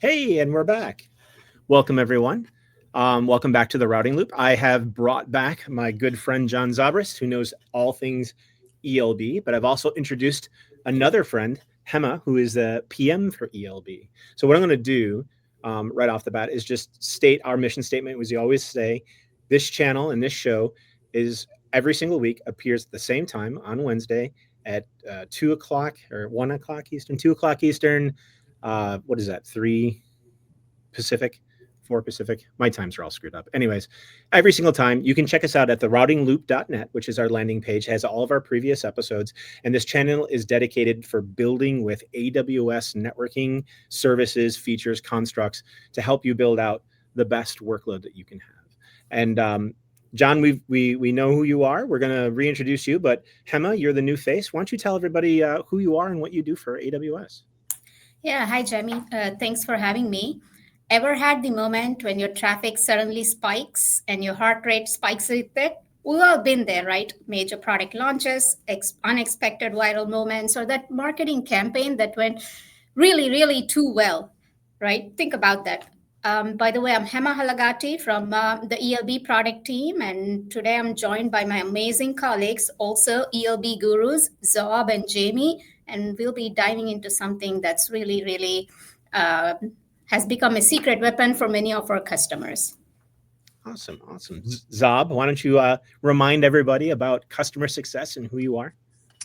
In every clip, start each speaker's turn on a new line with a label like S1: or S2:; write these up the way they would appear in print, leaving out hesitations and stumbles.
S1: Hey, and we're back. Welcome, everyone. Welcome back to the Routing Loop. I have brought back my good friend John Zobrist, who knows all things ELB, but I've also introduced another friend, Hema, who is the PM for ELB. So what I'm going to do right off the bat is just state our mission statement, as you always say. This channel and this show is every single week appears at the same time on Wednesday at 2 o'clock or 1 o'clock Eastern, 2 o'clock Eastern. What is that? 3 Pacific, 4 Pacific. My times are all screwed up. Anyways, every single time you can check us out at theroutingloop.net, which is our landing page, has all of our previous episodes. And this channel is dedicated for building with AWS networking services, features, constructs to help you build out the best workload that you can have. And John, we know who you are. We're going to reintroduce you, but Hema, you're the new face. Why don't you tell everybody who you are and what you do for AWS?
S2: Yeah, hi, Jamie. Thanks for having me. Ever had the moment when your traffic suddenly spikes and your heart rate spikes with it? We've all been there, right? Major product launches, unexpected viral moments, or that marketing campaign that went really, really too well, right? Think about that. By the way, I'm Hema Halagati from the ELB product team, and today I'm joined by my amazing colleagues, also ELB gurus, Zob and Jamie, and we'll be diving into something that's really, really has become a secret weapon for many of our customers.
S1: Awesome. Zob, why don't you remind everybody about customer success and who you are?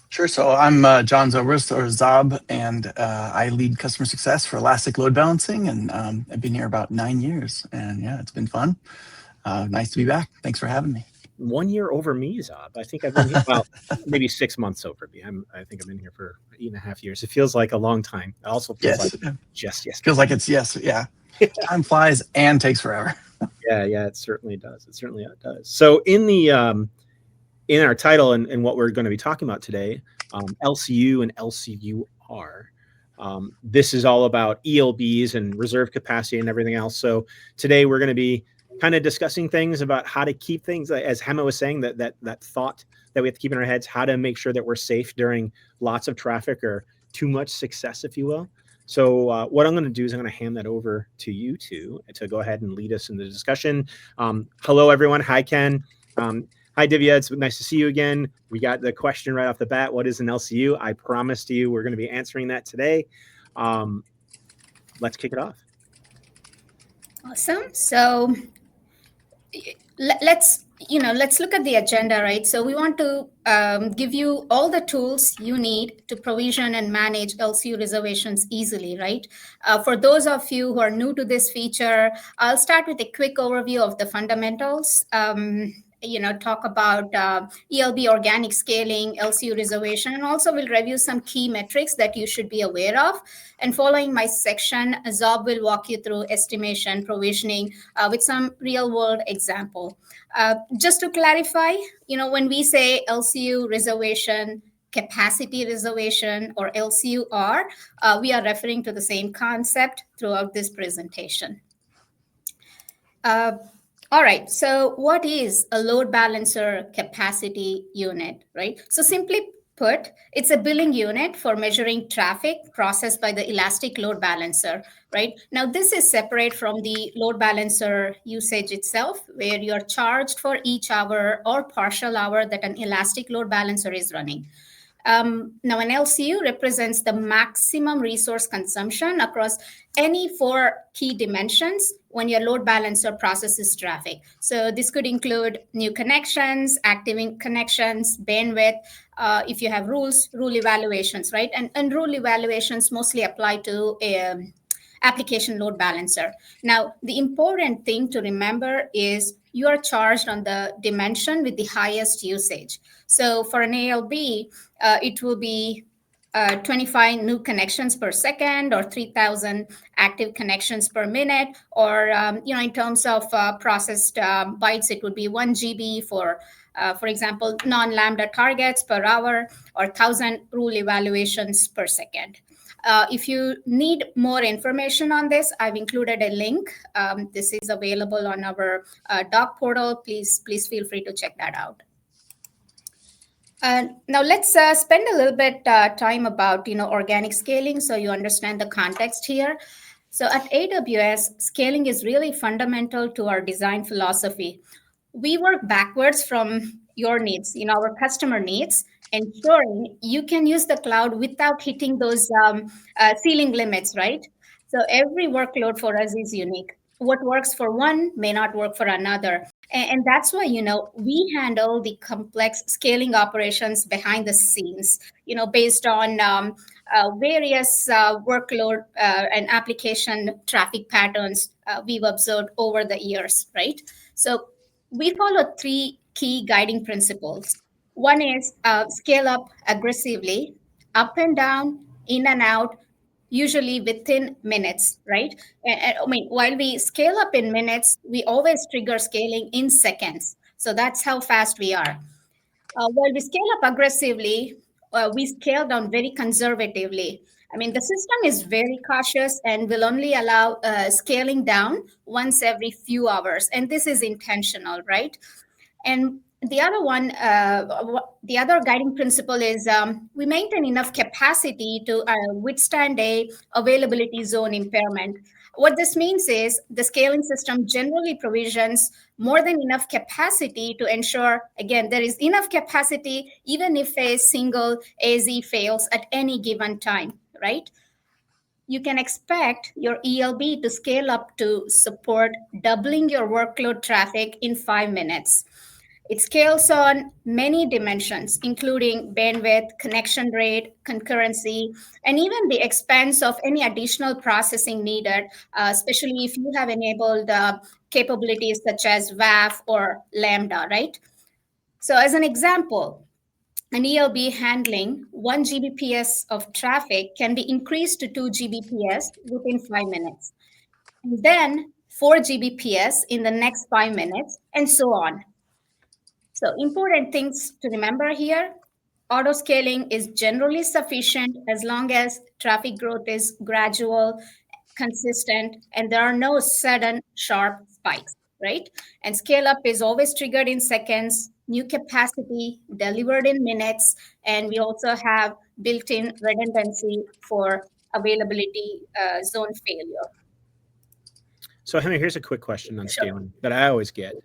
S3: Sure. So I'm John Zobrist, or Zob, and I lead customer success for Elastic Load Balancing, and I've been here about 9 years, and yeah, it's been fun. Nice to be back. Thanks for having me.
S1: 1 year over me, Zob. I think I've been here, well, maybe 6 months over me. I think I've been here for 8.5 years. It feels like a long time. It also feels like just yesterday.
S3: Feels like it's yeah. Time flies and takes forever.
S1: Yeah, it certainly does. So in our title and what we're going to be talking about today, LCU and LCUR. This is all about ELBs and reserve capacity and everything else. So today we're going to be kind of discussing things about how to keep things, as Hema was saying, that thought that we have to keep in our heads, how to make sure that we're safe during lots of traffic or too much success, if you will. So what I'm going to do is I'm going to hand that over to you two to go ahead and lead us in the discussion. Hello, everyone. Hi, Ken. Hi, Divya. It's nice to see you again. We got the question right off the bat. What is an LCU? I promised you we're going to be answering that today. Let's kick it off.
S2: Awesome. So let's look at the agenda, right? So we want to give you all the tools you need to provision and manage LCU reservations easily, right? For those of you who are new to this feature, I'll start with a quick overview of the fundamentals. Talk about ELB organic scaling, LCU reservation, and also we'll review some key metrics that you should be aware of. And following my section, Zob will walk you through estimation, provisioning with some real-world example. Just to clarify, when we say LCU reservation, capacity reservation, or LCUR, we are referring to the same concept throughout this presentation. All right, so what is a load balancer capacity unit, right? So simply put, it's a billing unit for measuring traffic processed by the Elastic Load Balancer, right? Now, this is separate from the load balancer usage itself, where you're charged for each hour or partial hour that an Elastic Load Balancer is running. Now, an LCU represents the maximum resource consumption across any 4 key dimensions when your load balancer processes traffic. So this could include new connections, active connections, bandwidth, if you have rule evaluations, right? And rule evaluations mostly apply to application load balancer. Now, the important thing to remember is you are charged on the dimension with the highest usage. So for an ALB, it will be 25 new connections per second or 3,000 active connections per minute, or in terms of processed bytes, it would be 1 GB for example, non-Lambda targets per hour, or 1,000 rule evaluations per second. If you need more information on this, I've included a link. This is available on our doc portal. Please feel free to check that out. Now let's spend a little bit time about organic scaling, so you understand the context here. So at AWS, scaling is really fundamental to our design philosophy. We work backwards from your needs, our customer needs, ensuring you can use the cloud without hitting those ceiling limits, right? So every workload for us is unique. What works for one may not work for another. And that's why, we handle the complex scaling operations behind the scenes, based on various workload and application traffic patterns we've observed over the years, right? So we follow three key guiding principles. One is scale up aggressively, up and down, in and out, usually within minutes, right? I mean, while we scale up in minutes, we always trigger scaling in seconds. So that's how fast we are. While we scale up aggressively, we scale down very conservatively. I mean, the system is very cautious and will only allow scaling down once every few hours. And this is intentional, right? And the other one, the other guiding principle is we maintain enough capacity to withstand a availability zone impairment. What this means is the scaling system generally provisions more than enough capacity to ensure, again, there is enough capacity even if a single AZ fails at any given time, right? You can expect your ELB to scale up to support doubling your workload traffic in 5 minutes. It scales on many dimensions, including bandwidth, connection rate, concurrency, and even the expense of any additional processing needed, especially if you have enabled capabilities such as WAF or Lambda, right? So as an example, an ELB handling 1 Gbps of traffic can be increased to 2 Gbps within 5 minutes, and then 4 Gbps in the next 5 minutes, and so on. So important things to remember here, auto scaling is generally sufficient as long as traffic growth is gradual, consistent, and there are no sudden sharp spikes, right? And scale up is always triggered in seconds, new capacity delivered in minutes, and we also have built-in redundancy for availability zone failure.
S1: So Hema, here's a quick question on
S2: Sure.
S1: scaling that I always get.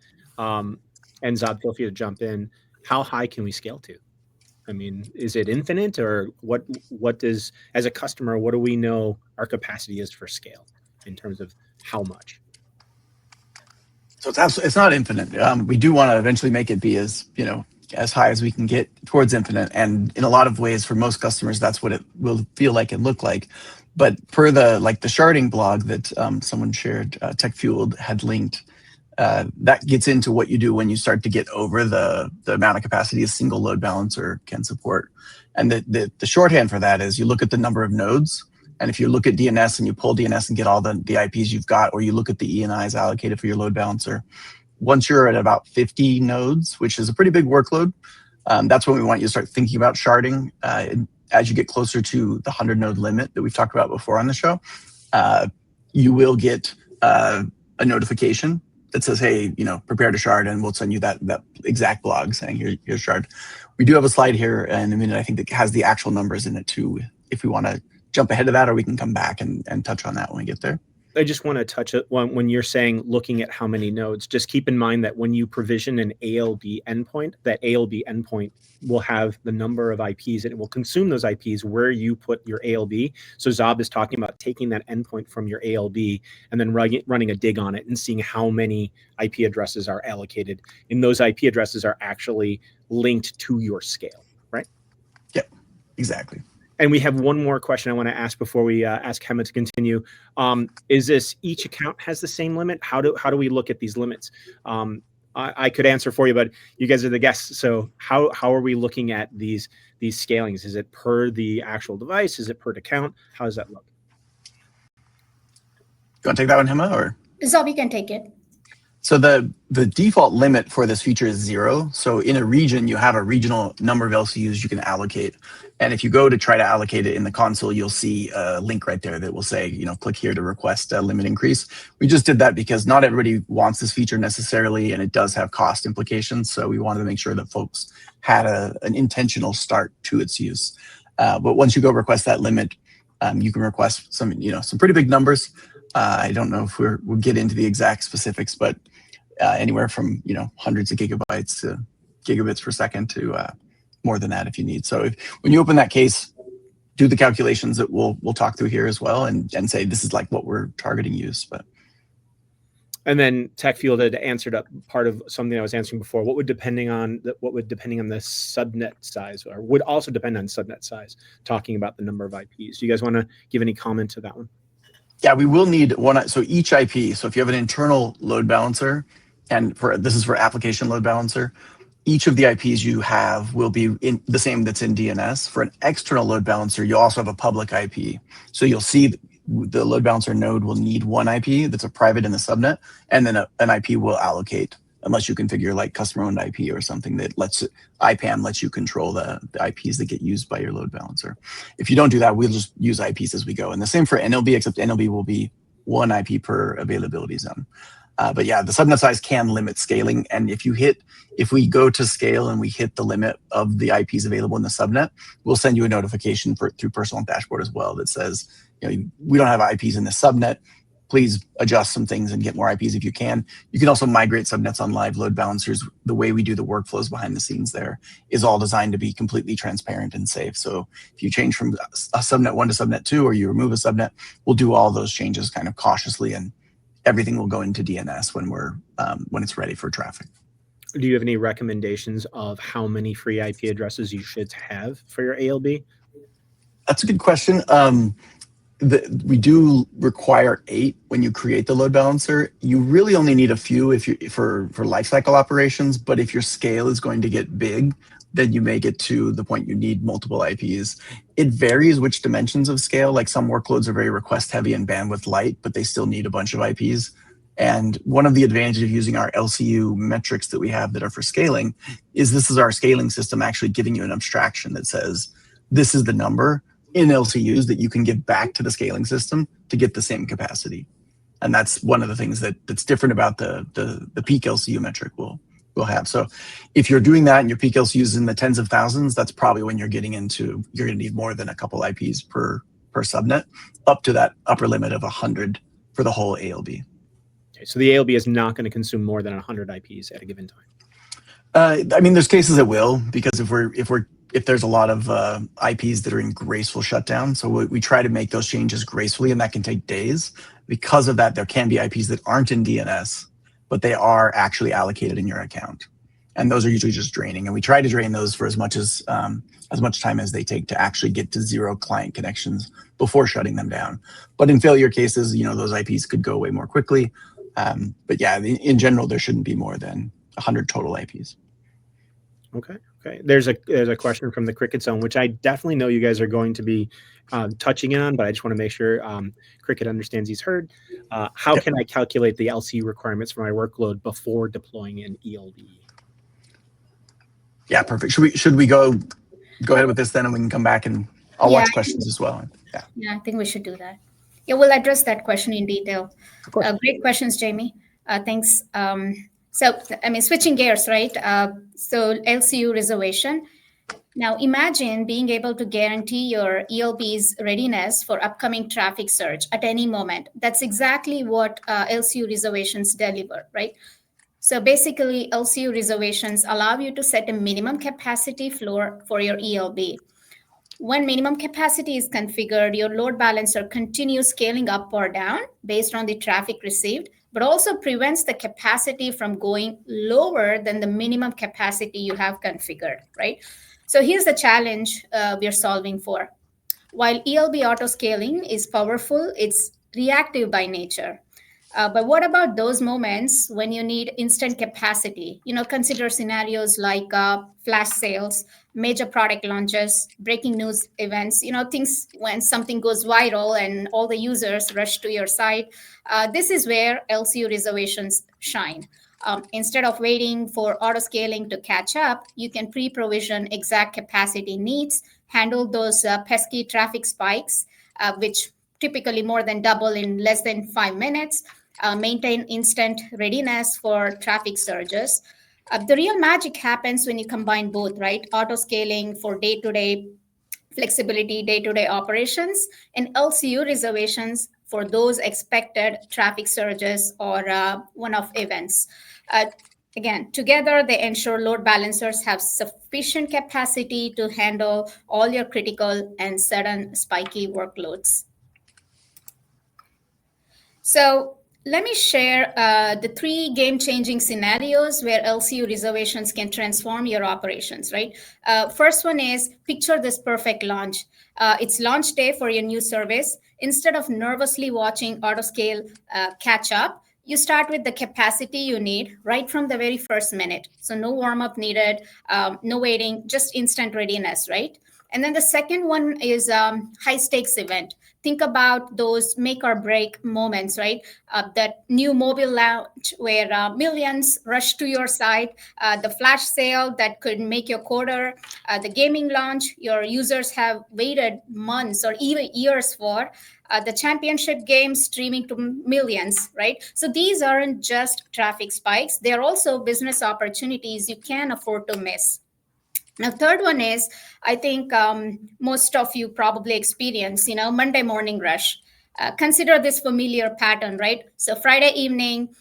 S1: And Zab, feel free to jump in. How high can we scale to? I mean, is it infinite, or what does, as a customer, what do we know our capacity is for scale in terms of how much?
S3: So it's not infinite. We do want to eventually make it be as high as we can get towards infinite. And in a lot of ways, for most customers, that's what it will feel like and look like. But per the sharding blog that someone shared, TechFueled had linked, that gets into what you do when you start to get over the amount of capacity a single load balancer can support. And the shorthand for that is you look at the number of nodes. And if you look at DNS and you pull DNS and get all the IPs you've got, or you look at the ENIs allocated for your load balancer, once you're at about 50 nodes, which is a pretty big workload, that's when we want you to start thinking about sharding. As you get closer to the 100 node limit that we've talked about before on the show, you will get a notification that says, hey, prepare to shard, and we'll send you that exact blog saying here's shard. We do have a slide here in a minute, I think, that has the actual numbers in it too, if we want to jump ahead of that, or we can come back and touch on that when we get there.
S1: I just want to touch it when you're saying looking at how many nodes, just keep in mind that when you provision an ALB endpoint, that ALB endpoint will have the number of IPs, and it will consume those IPs where you put your ALB. So Zab is talking about taking that endpoint from your ALB and then running a dig on it and seeing how many IP addresses are allocated. And those IP addresses are actually linked to your scale, right?
S3: Yep, exactly.
S1: And we have one more question I want to ask before we ask Hema to continue. Is this each account has the same limit? How do we look at these limits? I could answer for you, but you guys are the guests. So how are we looking at these scalings? Is it per the actual device? Is it per account? How does that look?
S3: You want to take that one, Hema, or?
S2: Zab, you can take it.
S3: So the default limit for this feature is 0. So in a region, you have a regional number of LCUs you can allocate. And if you go to try to allocate it in the console, you'll see a link right there that will say, click here to request a limit increase. We just did that because not everybody wants this feature necessarily, and it does have cost implications. So we wanted to make sure that folks had an intentional start to its use. But once you go request that limit, you can request some pretty big numbers. I don't know if we'll get into the exact specifics, but anywhere from hundreds of gigabytes to gigabits per second to more than that if you need. So when you open that case, do the calculations that we'll talk through here as well, and say this is like what we're targeting use.
S1: And then TechFuel had answered up part of something I was answering before. What would depending on the subnet size, or would also depend on subnet size, talking about the number of IPs. Do you guys want to give any comment to that one?
S3: Yeah, we will need one. So each IP. So if you have an internal load balancer, and this is for application load balancer, each of the IPs you have will be in the same that's in DNS. For an external load balancer, you also have a public IP. So you'll see the load balancer node will need one IP that's a private in the subnet, and then an IP will allocate, unless you configure like customer-owned IP or something that IPAM lets you control the IPs that get used by your load balancer. If you don't do that, we'll just use IPs as we go. And the same for NLB, except NLB will be one IP per availability zone. But yeah, the subnet size can limit scaling. And if we go to scale and we hit the limit of the IPs available in the subnet, we'll send you a notification through Personal Dashboard as well that says, we don't have IPs in the subnet. Please adjust some things and get more IPs if you can. You can also migrate subnets on live load balancers. The way we do the workflows behind the scenes there is all designed to be completely transparent and safe. So if you change from a subnet 1 to subnet 2, or you remove a subnet, we'll do all those changes kind of cautiously, and everything will go into DNS when it's ready for traffic.
S1: Do you have any recommendations of how many free IP addresses you should have for your ALB?
S3: That's a good question. We do require 8 when you create the load balancer. You really only need a few for lifecycle operations, but if your scale is going to get big, then you may get to the point you need multiple IPs. It varies which dimensions of scale. Like some workloads are very request heavy and bandwidth light, but they still need a bunch of IPs. And one of the advantages of using our LCU metrics that we have that are for scaling is this is our scaling system actually giving you an abstraction that says, this is the number in LCUs that you can give back to the scaling system to get the same capacity. And that's one of the things that's different about the peak LCU metric we'll have. So if you're doing that and your peak LCU is in the tens of thousands, that's probably when you're going to need more than a couple IPs per subnet, up to that upper limit of 100 for the whole ALB.
S1: Okay, so the ALB is not going to consume more than 100 IPs at a given time.
S3: I mean, there's cases it will, because if there's a lot of IPs that are in graceful shutdown, so we try to make those changes gracefully, and that can take days. Because of that, there can be IPs that aren't in DNS, but they are actually allocated in your account, and those are usually just draining. And we try to drain those for as much time as they take to actually get to 0 client connections before shutting them down. But in failure cases, those IPs could go away more quickly. But yeah, in general, there shouldn't be more than 100 total IPs.
S1: Okay. There's a question from the Cricket Zone, which I definitely know you guys are going to be touching in on, but I just want to make sure Cricket understands he's heard. How can I calculate the LCU requirements for my workload before deploying an ELB?
S3: Yeah, perfect. Should we go ahead with this then, and we can come back and I'll watch questions as well.
S2: Yeah, I think we should do that. Yeah, we'll address that question in detail. Great questions, Jamie. Thanks. So, switching gears, right? So LCU reservation. Now, imagine being able to guarantee your ELB's readiness for upcoming traffic surge at any moment. That's exactly what LCU reservations deliver, right? So basically, LCU reservations allow you to set a minimum capacity floor for your ELB. When minimum capacity is configured, your load balancer continues scaling up or down based on the traffic received, but also prevents the capacity from going lower than the minimum capacity you have configured, right? So here's the challenge we're solving for. While ELB auto-scaling is powerful, it's reactive by nature. But what about those moments when you need instant capacity? Consider scenarios like flash sales, major product launches, breaking news events, things when something goes viral and all the users rush to your site. This is where LCU reservations shine. Instead of waiting for auto-scaling to catch up, you can pre-provision exact capacity needs, handle those pesky traffic spikes, which typically more than double in less than 5 minutes, maintain instant readiness for traffic surges. The real magic happens when you combine both, right? Auto-scaling for day-to-day flexibility, day-to-day operations, and LCU reservations for those expected traffic surges or one-off events. Again, together, they ensure load balancers have sufficient capacity to handle all your critical and sudden spiky workloads. So let me share the 3 game-changing scenarios where LCU reservations can transform your operations, right? First one is, picture this perfect launch. It's launch day for your new service. Instead of nervously watching Autoscale catch up, you start with the capacity you need right from the very first minute. So no warm-up needed, no waiting, just instant readiness, right? And then the second one is high-stakes event. Think about those make or break moments, right? That new mobile launch where millions rush to your site, the flash sale that could make your quarter, the gaming launch your users have waited months or even years for, the championship game streaming to millions, right? So these aren't just traffic spikes. They're also business opportunities you can't afford to miss. Now, third one is, I think most of you probably experience, Monday morning rush. Consider this familiar pattern, right? So Friday evening,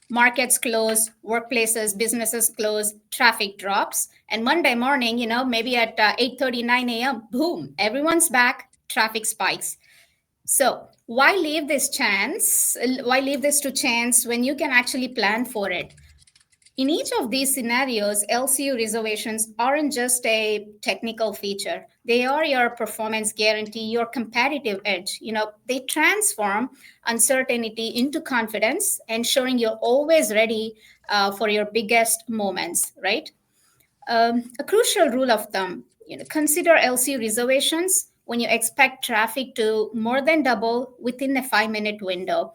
S2: markets close, workplaces, businesses close, traffic drops. And Monday morning, maybe at 8:30, 9 a.m., boom, everyone's back, traffic spikes. So why leave this to chance when you can actually plan for it? In each of these scenarios, LCU reservations aren't just a technical feature. They are your performance guarantee, your competitive edge. They transform uncertainty into confidence, ensuring you're always ready for your biggest moments, right? A crucial rule of thumb, consider LCU reservations when you expect traffic to more than double within a 5-minute window.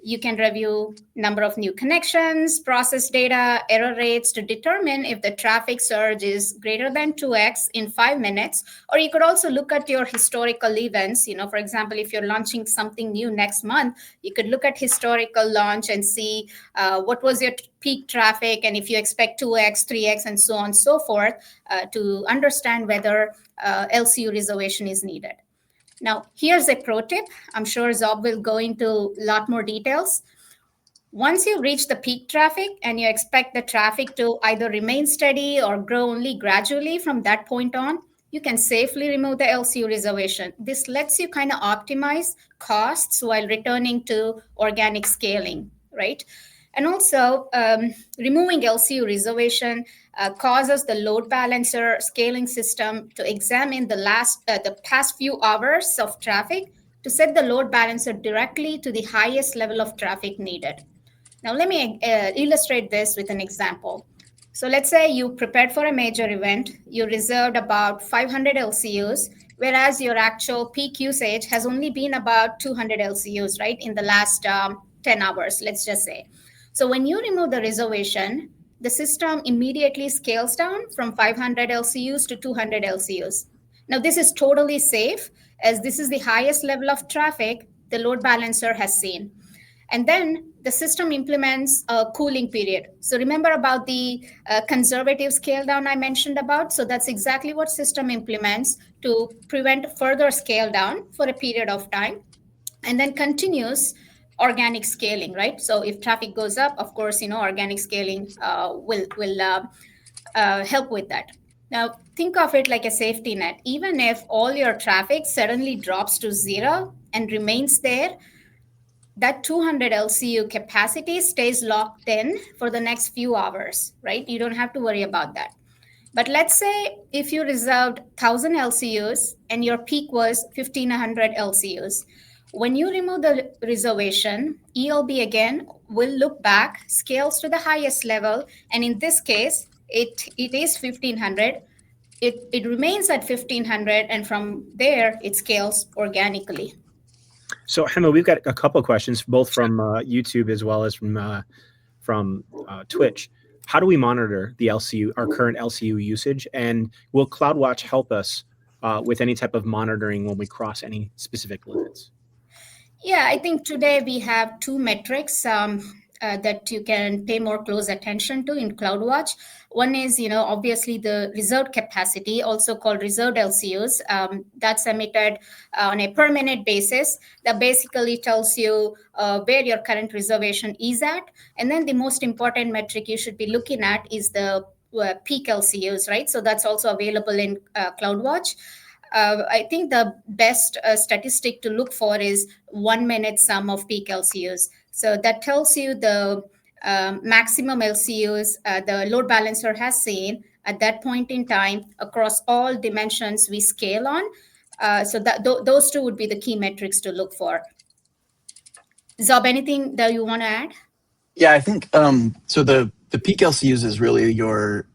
S2: You can review number of new connections, process data, error rates to determine if the traffic surge is greater than 2x in 5 minutes. Or you could also look at your historical events. For example, if you're launching something new next month, you could look at historical launch and see what was your peak traffic, and if you expect 2x, 3x, and so on and so forth to understand whether LCU reservation is needed. Now, here's a pro tip. I'm sure Zob will go into a lot more details. Once you reach the peak traffic and you expect the traffic to either remain steady or grow only gradually from that point on, you can safely remove the LCU reservation. This lets you kind of optimize costs while returning to organic scaling, right? And also, removing LCU reservation causes the load balancer scaling system to examine the past few hours of traffic to set the load balancer directly to the highest level of traffic needed. Now, let me illustrate this with an example. So let's say you prepared for a major event, you reserved about 500 LCUs, whereas your actual peak usage has only been about 200 LCUs, right, in the last 10 hours, let's just say. So when you remove the reservation, the system immediately scales down from 500 LCUs to 200 LCUs. Now, this is totally safe, as this is the highest level of traffic the load balancer has seen. And then the system implements a cooling period. So remember about the conservative scale down I mentioned about? So that's exactly what system implements to prevent further scale down for a period of time, and then continues organic scaling, right? So if traffic goes up, of course, organic scaling will help with that. Now, think of it like a safety net. Even if all your traffic suddenly drops to 0 and remains there, that 200 LCU capacity stays locked in for the next few hours, right? You don't have to worry about that. But let's say if you reserved 1,000 LCUs and your peak was 1,500 LCUs, when you remove the reservation, ELB again will look back, scales to the highest level, and in this case, it is 1,500. It remains at 1,500, and from there, it scales organically.
S1: So, Hema, we've got a couple of questions, both from YouTube as well as from Twitch. How do we monitor the our current LCU usage, and will CloudWatch help us with any type of monitoring when we cross any specific limits?
S2: Yeah, I think today we have 2 metrics. that you can pay more close attention to in CloudWatch. One is, obviously the reserved capacity, also called reserved LCUs. That's emitted on a per minute basis. That basically tells you where your current reservation is at. And then the most important metric you should be looking at is the peak LCUs, right? So that's also available in CloudWatch. I think the best statistic to look for is 1 minute sum of peak LCUs. So that tells you the maximum LCUs the load balancer has seen at that point in time across all dimensions we scale on. So that those two would be the key metrics to look for. Zob, anything that you want to add?
S3: Yeah, I think so. The peak LCUs is really your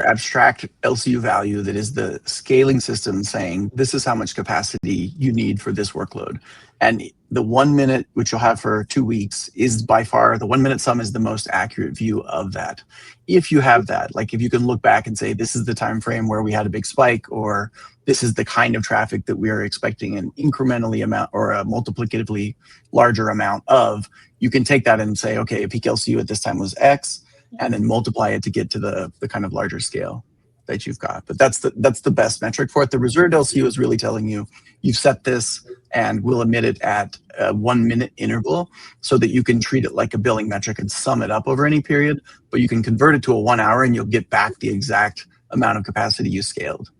S3: abstract LCU value that is the scaling system saying this is how much capacity you need for this workload. And the 1 minute, which you'll have for 2 weeks, is by far the 1 minute sum is the most accurate view of that. If you have that, like if you can look back and say this is the time frame where we had a big spike, or this is the kind of traffic that we are expecting an incrementally amount or a multiplicatively larger amount of, you can take that and say, okay, a peak LCU at this time was X, and then multiply it to get to the kind of larger scale that you've got. But that's the best metric for it. The reserved LCU is really telling you you've set this and we'll emit it at a 1 minute interval so that you can treat it like a billing metric and sum it up over any period, but you can convert it to a 1 hour and you'll get back the exact amount of capacity you scaled.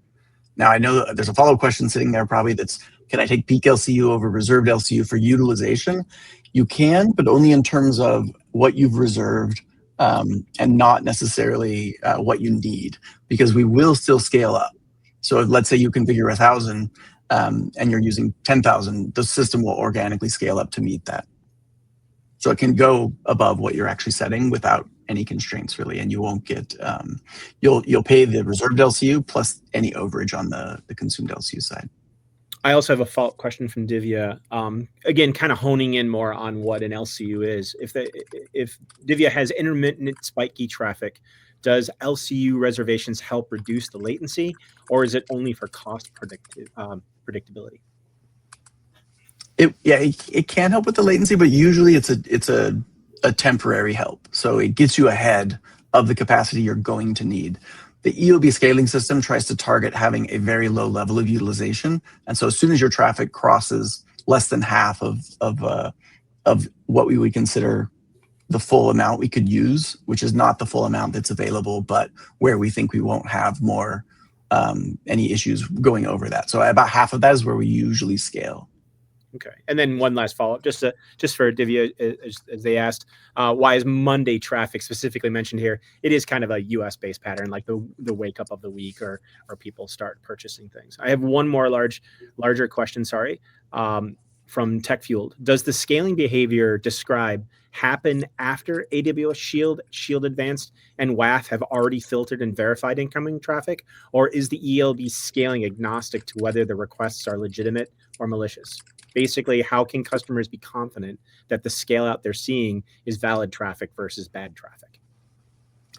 S3: Now, I know there's a follow-up question sitting there probably that's, can I take peak LCU over reserved LCU for utilization? You can, but only in terms of what you've reserved and not necessarily what you need, because we will still scale up. So let's say you configure 1,000 and you're using 10,000, the system will organically scale up to meet that. So it can go above what you're actually setting without any constraints really, and you won't get, you'll pay the reserved LCU plus any overage on the consumed LCU side.
S1: I also have a follow-up question from Divya. Again, kind of honing in more on what an LCU is. If Divya has intermittent spiky traffic, does LCU reservations help reduce the latency, or is it only for cost predictability?
S3: It can help with the latency, but usually it's a temporary help. So it gets you ahead of the capacity you're going to need. The EOB scaling system tries to target having a very low level of utilization. And so as soon as your traffic crosses less than half of what we would consider the full amount we could use, which is not the full amount that's available, but where we think we won't have more any issues going over that. So about half of that is where we usually scale.
S1: Okay, and then one last follow-up, just for Divya, as they asked, why is Monday traffic specifically mentioned here? It is kind of a US-based pattern, like the wake up of the week, or people start purchasing things. I have one more larger question, from TechFueled. Does the scaling behavior describe happen after AWS Shield Advanced, and WAF have already filtered and verified incoming traffic, or is the ELB scaling agnostic to whether the requests are legitimate or malicious? Basically, how can customers be confident that the scale out they're seeing is valid traffic versus bad traffic?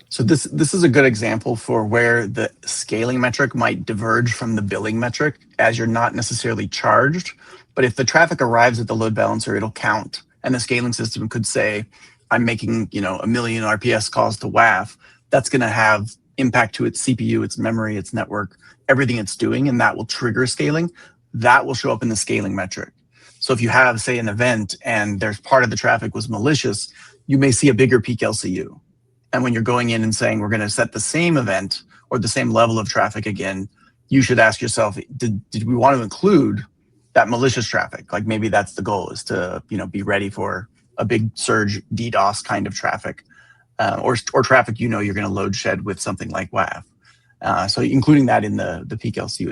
S3: So this is a good example for where the scaling metric might diverge from the billing metric, as you're not necessarily charged. But if the traffic arrives at the load balancer, it'll count. And the scaling system could say, I'm making 1 million RPS calls to WAF. That's going to have impact to its CPU, its memory, its network, everything it's doing, and that will trigger scaling. That will show up in the scaling metric. So if you have, say, an event and there's part of the traffic was malicious, you may see a bigger peak LCU. And when you're going in and saying we're going to set the same event or the same level of traffic again, you should ask yourself, did we want to include that malicious traffic? Like maybe that's the goal, is to be ready for a big surge DDoS kind of traffic, or traffic you're going to load shed with something like WAF. So including that in the peak LCU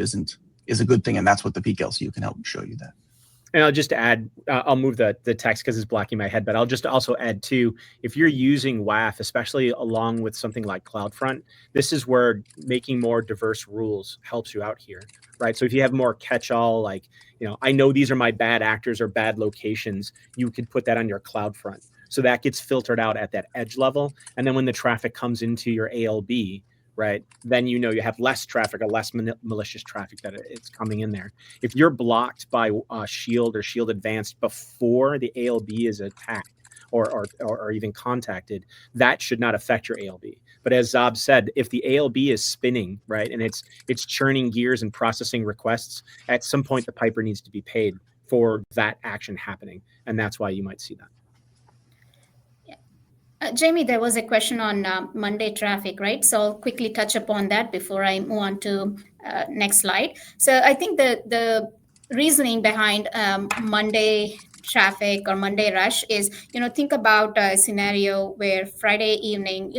S3: is a good thing, and that's what the peak LCU can help show you that.
S1: And I'll just add, I'll move the text because it's blocking my head, but I'll just also add too, if you're using WAF, especially along with something like CloudFront, this is where making more diverse rules helps you out here, right? So if you have more catch-all, like, I know these are my bad actors or bad locations, you could put that on your CloudFront. So that gets filtered out at that edge level. And then when the traffic comes into your ALB, right, then you have less traffic or less malicious traffic that it's coming in there. If you're blocked by Shield or Shield Advanced before the ALB is attacked, or even contacted, that should not affect your ALB. But as Zab said, if the ALB is spinning, right, and it's churning gears and processing requests, at some point the piper needs to be paid for that action happening, and that's why you might see that.
S2: Jamie, there was a question on Monday traffic, right? So I'll quickly touch upon that before I move on to next slide. So I think the reasoning behind Monday traffic or Monday rush is, think about a scenario where Friday evening,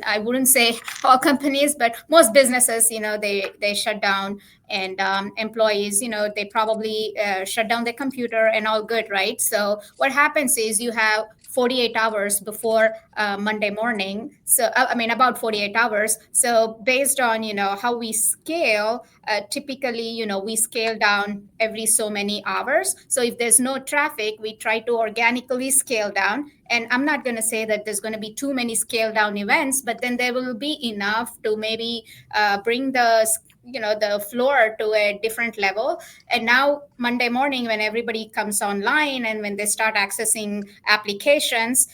S2: I wouldn't say all companies, but most businesses, they shut down, and employees, they probably shut down their computer and all good, right? So what happens is you have 48 hours before Monday morning. So, about 48 hours. So based on, how we scale, typically, we scale down every so many hours. So if there's no traffic, we try to organically scale down. And I'm not going to say that there's going to be too many scale down events, but then there will be enough to maybe bring the floor to a different level. And now Monday morning, when everybody comes online and when they start accessing applications,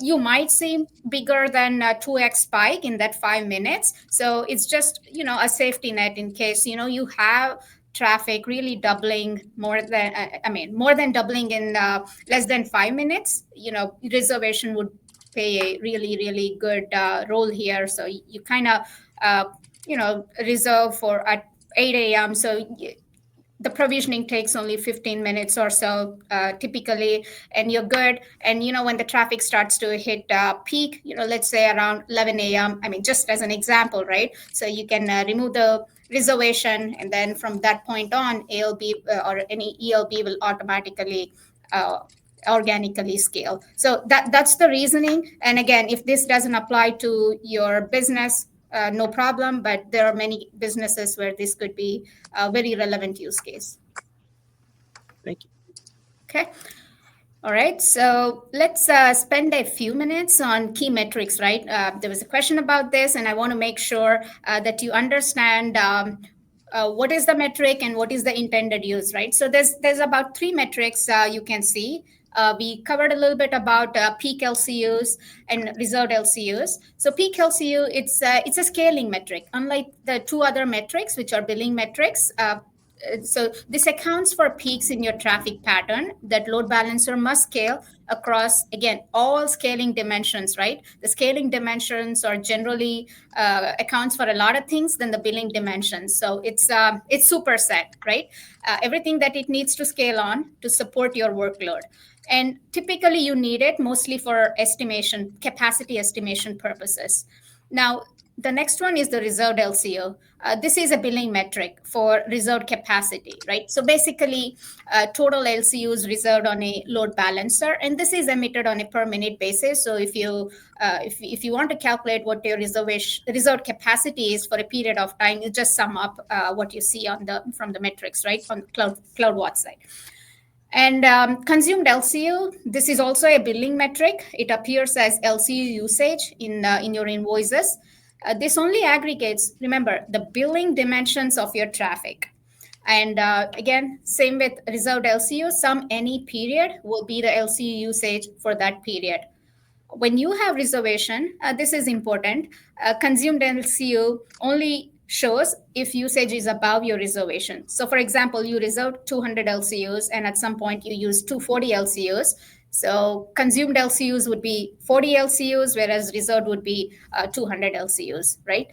S2: you might see bigger than 2x spike in that 5 minutes. So it's just, a safety net in case, you have traffic really doubling more than doubling in less than 5 minutes. Reservation would play a really, really good role here. So you kind of reserve for at 8 a.m. So the provisioning takes only 15 minutes or so typically, and you're good. And when the traffic starts to hit peak, let's say around 11 a.m. Just as an example, right? So you can remove the reservation, and then from that point on, ALB or any ELB will automatically organically scale. So that's the reasoning. And again, if this doesn't apply to your business, no problem, but there are many businesses where this could be a very relevant use case.
S1: Thank you.
S2: Okay. All right. So let's spend a few minutes on key metrics, right? There was a question about this, and I want to make sure that you understand what is the metric and what is the intended use, right? So there's about 3 metrics you can see. We covered a little bit about peak LCUs and reserved LCUs. So peak LCU, it's a scaling metric, unlike the 2 other metrics, which are billing metrics. So this accounts for peaks in your traffic pattern that load balancer must scale across, again, all scaling dimensions, right? The scaling dimensions are generally accounts for a lot of things than the billing dimensions. So it's superset, right? Everything that it needs to scale on to support your workload. And typically you need it mostly for estimation, capacity estimation purposes. Now, the next one is the reserved LCO. This is a billing metric for reserved capacity, right? So basically, total LCUs reserved on a load balancer, and this is emitted on a per minute basis. So if you want to calculate what your reserved capacity is for a period of time, you just sum up what you see from the metrics, right, on CloudWatch side. And consumed LCU, this is also a billing metric. It appears as LCU usage in your invoices. This only aggregates, remember, the billing dimensions of your traffic. And again, same with reserved LCU, any period will be the LCU usage for that period. When you have reservation, this is important. Consumed LCU only shows if usage is above your reservation. So for example, you reserved 200 LCUs and at some point you use 240 LCUs. So consumed LCUs would be 40 LCUs, whereas reserved would be 200 LCUs, right?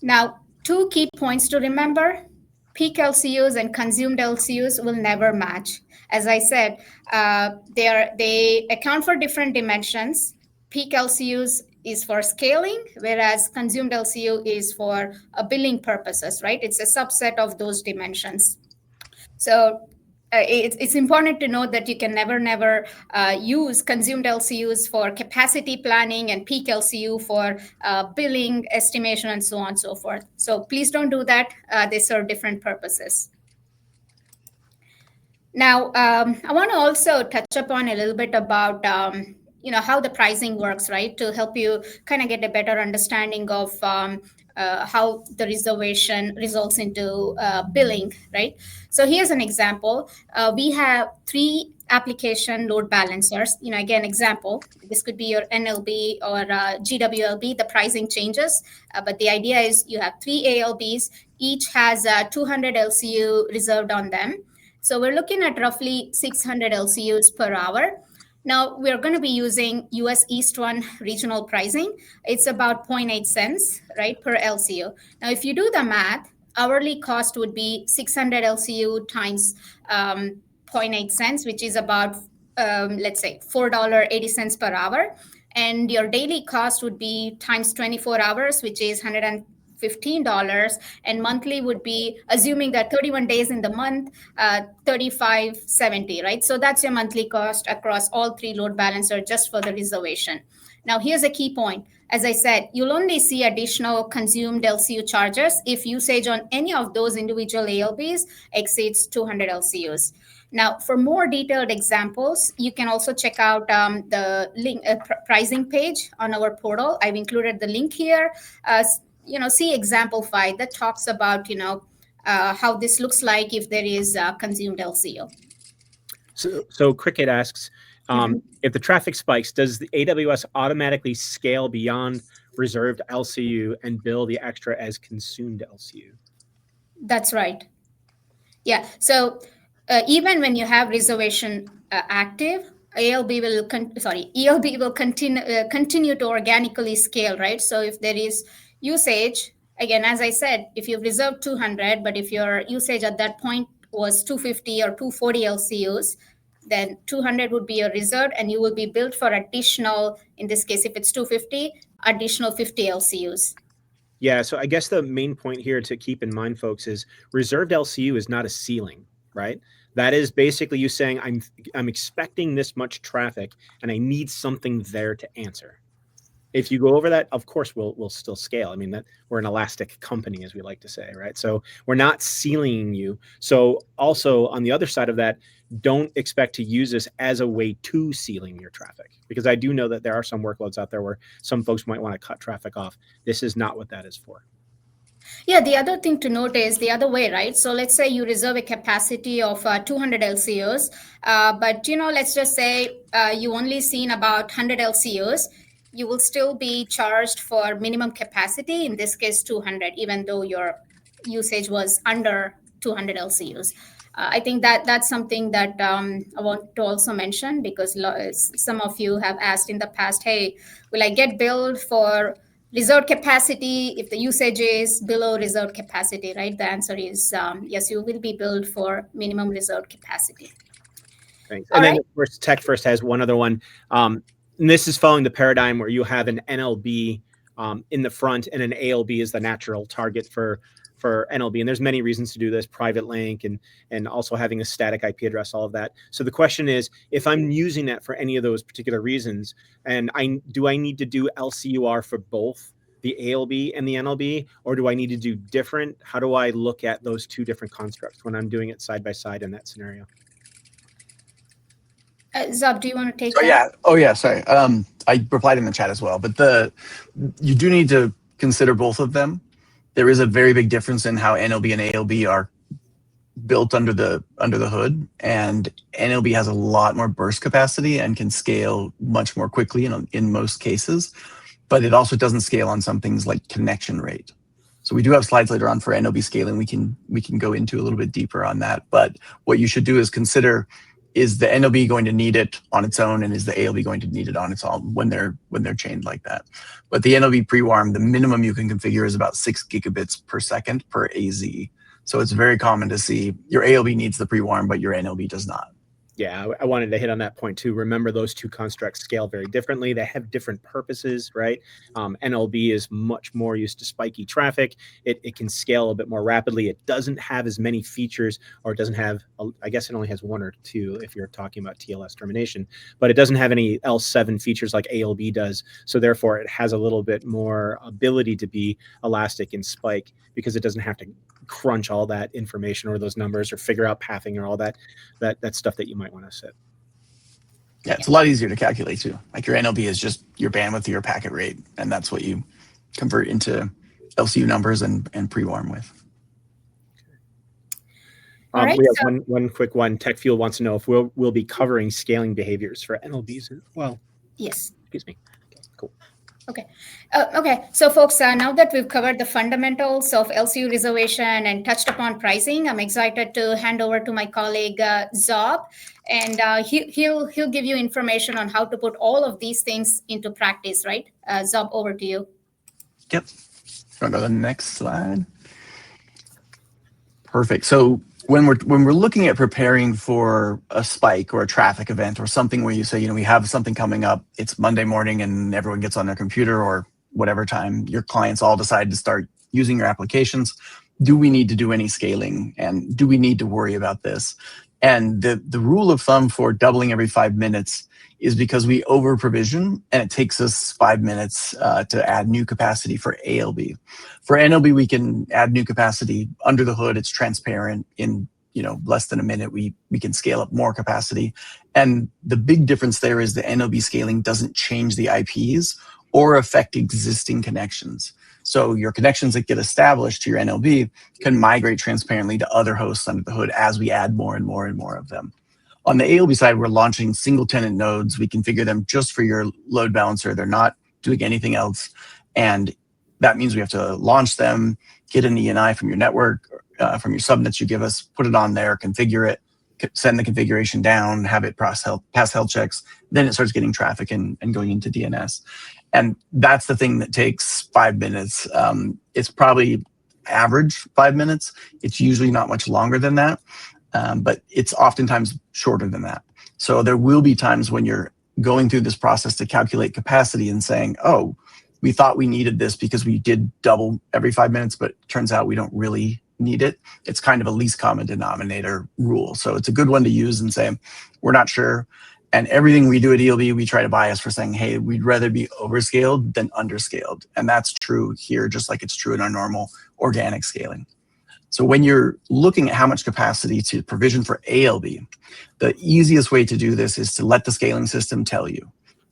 S2: Now, 2 key points to remember: peak LCUs and consumed LCUs will never match. As I said, they account for different dimensions. Peak LCUs is for scaling, whereas consumed LCU is for billing purposes, right? It's a subset of those dimensions. So it's important to note that you can never use consumed LCUs for capacity planning and peak LCU for billing, estimation, and so on and so forth. So please don't do that. They serve different purposes. Now, I want to also touch upon a little bit about how the pricing works, right? To help you kind of get a better understanding of how the reservation results into billing, right? So here's an example. We have 3 application load balancers. Again, example, this could be your NLB or GWLB. The pricing changes, but the idea is you have 3 ALBs. Each has 200 LCU reserved on them. So we're looking at roughly 600 LCUs per hour. Now we're going to be using US East 1 regional pricing. It's about 0.8 cents, right, per LCU. Now, if you do the math, hourly cost would be 600 LCU times 0.8 cents, which is about, let's say, $4.80 per hour. And your daily cost would be times 24 hours, which is $115. And monthly would be, assuming that 31 days in the month, $35.70, right? So that's your monthly cost across all 3 load balancers just for the reservation. Now, here's a key point. As I said, you'll only see additional consumed LCU charges if usage on any of those individual ALBs exceeds 200 LCUs. Now, for more detailed examples, you can also check out the link pricing page on our portal. I've included the link here. See example 5 that talks about, how this looks like if there is consumed LCU.
S1: So Cricket asks, if the traffic spikes, does the AWS automatically scale beyond reserved LCU and bill the extra as consumed LCU?
S2: That's right. Yeah. So even when you have reservation active, ELB will continue to organically scale, right? So if there is usage, again, as I said, if you've reserved 200, but if your usage at that point was 250 or 240 LCUs, then 200 would be your reserve, and you will be billed for additional, in this case, if it's 250, additional 50 LCUs.
S1: Yeah, so I guess the main point here to keep in mind, folks, is reserved LCU is not a ceiling, right? That is basically you saying, I'm expecting this much traffic, and I need something there to answer. If you go over that, of course, we'll still scale. I mean, that we're an elastic company, as we like to say, right? So we're not ceiling you. So also on the other side of that, don't expect to use this as a way to ceiling your traffic, because I do know that there are some workloads out there where some folks might want to cut traffic off. This is not what that is for.
S2: Yeah, the other thing to note is the other way, right? So let's say you reserve a capacity of 200 LCUs, but let's just say you only seen about 100 LCUs. You will still be charged for minimum capacity, in this case 200, even though your usage was under 200 LCUs. I think that's something that I want to also mention, because some of you have asked in the past, hey, will I get billed for reserved capacity if the usage is below reserved capacity, right? The answer is yes, you will be billed for minimum reserved capacity.
S1: Thanks. And then, of course, Tech First has one other one. And this is following the paradigm where you have an NLB in the front, and an ALB is the natural target for NLB. And there's many reasons to do this: private link and also having a static IP address, all of that. So the question is, if I'm using that for any of those particular reasons, and do I need to do LCUR for both the ALB and the NLB, or do I need to do different? How do I look at those 2 different constructs when I'm doing it side by side in that scenario?
S2: Zab, do you want to take that?
S3: Yeah. Oh, yeah. Sorry. I replied in the chat as well, but you do need to consider both of them. There is a very big difference in how NLB and ALB are built under the hood, and NLB has a lot more burst capacity and can scale much more quickly in most cases, but it also doesn't scale on some things like connection rate. So we do have slides later on for NLB scaling. We can go into a little bit deeper on that, but what you should do is consider, is the NLB going to need it on its own, and is the ALB going to need it on its own when they're chained like that? But the NLB pre-warm, the minimum you can configure is about 6 gigabits per second per AZ. So it's very common to see your ALB needs the pre-warm, but your NLB does not.
S1: Yeah, I wanted to hit on that point too. Remember, those 2 constructs scale very differently. They have different purposes, right? NLB is much more used to spiky traffic. It can scale a bit more rapidly. It doesn't have as many features, or it doesn't have, I guess it only has 1 or 2 if you're talking about TLS termination, but it doesn't have any L7 features like ALB does. So therefore, it has a little bit more ability to be elastic and spike, because it doesn't have to crunch all that information or those numbers or figure out pathing or all that stuff that you might want to set.
S3: Yeah, it's a lot easier to calculate too. Like your NLB is just your bandwidth to your packet rate, and that's what you convert into LCU numbers and pre-warm with.
S2: All right,
S1: We have
S2: so-
S1: one quick one. TechFuel wants to know if we'll be covering scaling behaviors for NLBs as well.
S2: Yes.
S1: Excuse me. Okay, cool.
S2: Okay, so folks, now that we've covered the fundamentals of LCU reservation and touched upon pricing, I'm excited to hand over to my colleague Zob, and he'll give you information on how to put all of these things into practice. Right, Zob, over to you.
S3: Yep. Want to go to the next slide? Perfect. So when we're looking at preparing for a spike or a traffic event or something where you say, we have something coming up, it's Monday morning and everyone gets on their computer or whatever time your clients all decide to start using your applications, do we need to do any scaling and do we need to worry about this? And the rule of thumb for doubling every 5 minutes is because we over provision and it takes us 5 minutes to add new capacity for ALB. For NLB, we can add new capacity under the hood. It's transparent. In less than a minute, we can scale up more capacity. And the big difference there is the NLB scaling doesn't change the IPs or affect existing connections. So your connections that get established to your NLB can migrate transparently to other hosts under the hood as we add more and more and more of them. On the ALB side, we're launching single tenant nodes. We configure them just for your load balancer. They're not doing anything else. And that means we have to launch them, get an ENI from your network, from your subnets you give us, put it on there, configure it, send the configuration down, have it pass health checks. Then it starts getting traffic and going into DNS. And that's the thing that takes 5 minutes. It's probably average 5 minutes. It's usually not much longer than that. But it's oftentimes shorter than that. So there will be times when you're going through this process to calculate capacity and saying, oh, we thought we needed this because we did double every 5 minutes, but it turns out we don't really need it. It's kind of a least common denominator rule. So it's a good one to use and say, we're not sure. And everything we do at ELB, we try to bias for saying, hey, we'd rather be overscaled than underscaled. And that's true here, just like it's true in our normal organic scaling. So when you're looking at how much capacity to provision for ALB, the easiest way to do this is to let the scaling system tell you.